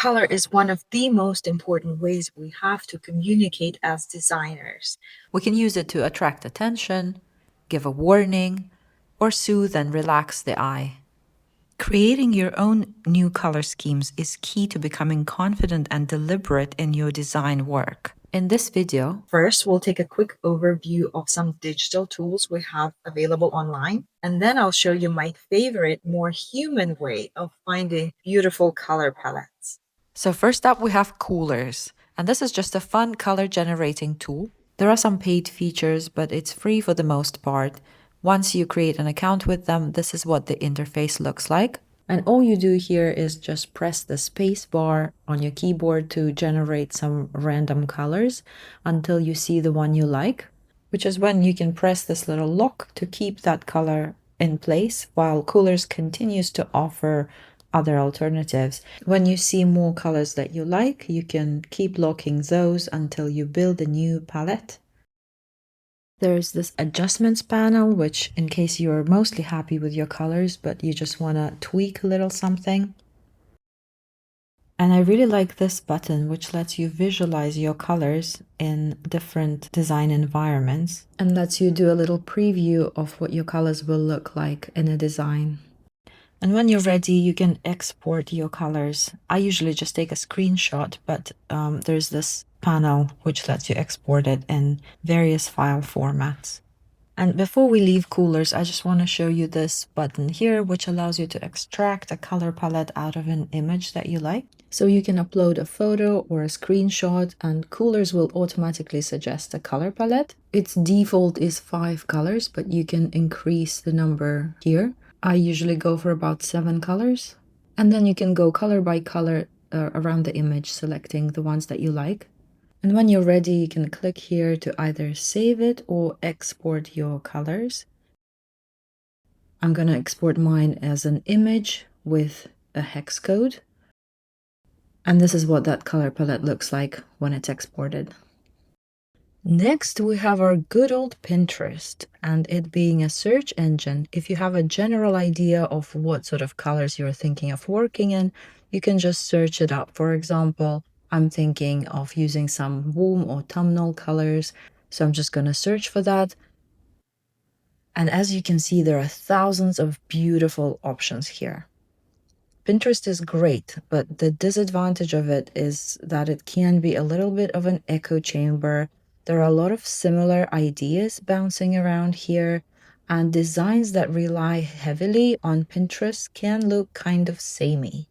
Color is one of the most important ways we have to communicate as designers. We can use it to attract attention, give a warning, or soothe and relax the eye. Creating your own new color schemes is key to becoming confident and deliberate in your design work. In this video, First, we'll take a quick overview of some digital tools we have available online, and then I'll show you my favorite, more human way of finding beautiful color palettes. so first up we have Coolers, and this is just a fun color generating tool. There are some paid features, but it's free for the most part. Once you create an account with them, this is what the interface looks like. And all you do here is just press the space bar on your keyboard to generate some random colors until you see the one you like, which is when you can press this little lock to keep that color in place while Coolers continues to offer other alternatives. When you see more colors that you like, you can keep locking those until you build a new palette. There's this adjustments panel, which in case you're mostly happy with your colors, but you just want to tweak a little something. And I really like this button, which lets you visualize your colors in different design environments and lets you do a little preview of what your colors will look like in a design. And when you're ready, you can export your colors. I usually just take a screenshot, but there's this panel which lets you export it in various file formats. And before we leave Coolers, I just want to show you this button here, which allows you to extract a color palette out of an image that you like. So you can upload a photo or a screenshot, and Coolers will automatically suggest a color palette. Its default is 5 colors, but you can increase the number here. I usually go for about 7 colors. And then you can go color by color around the image, selecting the ones that you like. And when you're ready, you can click here to either save it or export your colors. I'm going to export mine as an image with a hex code. And this is what that color palette looks like when it's exported. Next, we have our good old Pinterest, and it being a search engine. If you have a general idea of what sort of colors you're thinking of working in, you can just search it up. For example, I'm thinking of using some warm autumnal colors, so I'm just going to search for that. And as you can see, there are thousands of beautiful options here. Pinterest is great, but the disadvantage of it is that it can be a little bit of an echo chamber. There are a lot of similar ideas bouncing around here, and designs that rely heavily on Pinterest can look kind of samey.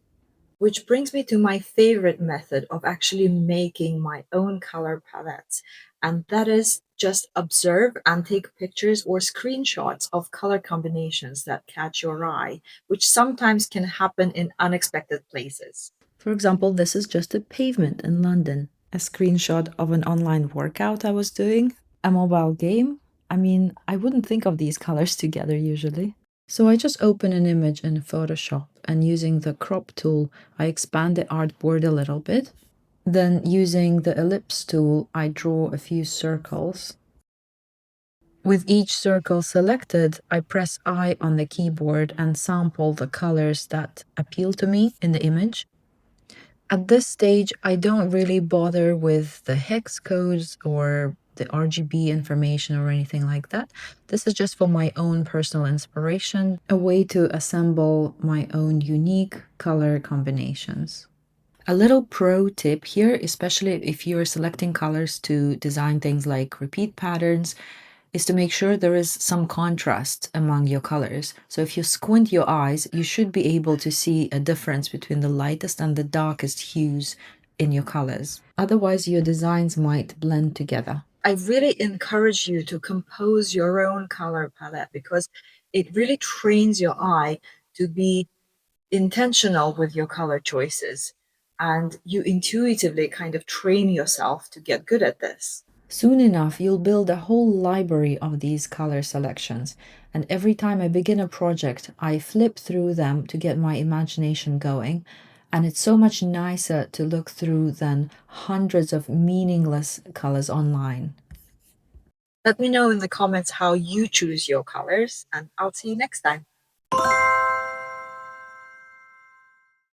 Which brings me to my favorite method of actually making my own color palettes, and that is just observe and take pictures or screenshots of color combinations that catch your eye, which sometimes can happen in unexpected places. For example, this is just a pavement in London, a screenshot of an online workout I was doing, a mobile game. I mean, I wouldn't think of these colors together usually. So I just open an image in Photoshop, and using the crop tool, I expand the artboard a little bit. Then using the ellipse tool, I draw a few circles. With each circle selected, I press I on the keyboard and sample the colors that appeal to me in the image. At this stage, I don't really bother with the hex codes or the RGB information or anything like that. This is just for my own personal inspiration, a way to assemble my own unique color combinations. A little pro tip here, especially if you're selecting colors to design things like repeat patterns, is to make sure there is some contrast among your colors. So if you squint your eyes, you should be able to see a difference between the lightest and the darkest hues in your colors. Otherwise, your designs might blend together. I really encourage you to compose your own color palette because it really trains your eye to be intentional with your color choices. And you intuitively kind of train yourself to get good at this. Soon enough, you'll build a whole library of these color selections. And every time I begin a project, I flip through them to get my imagination going. And it's so much nicer to look through than hundreds of meaningless colors online. Let me know in the comments how you choose your colors, and I'll see you next time.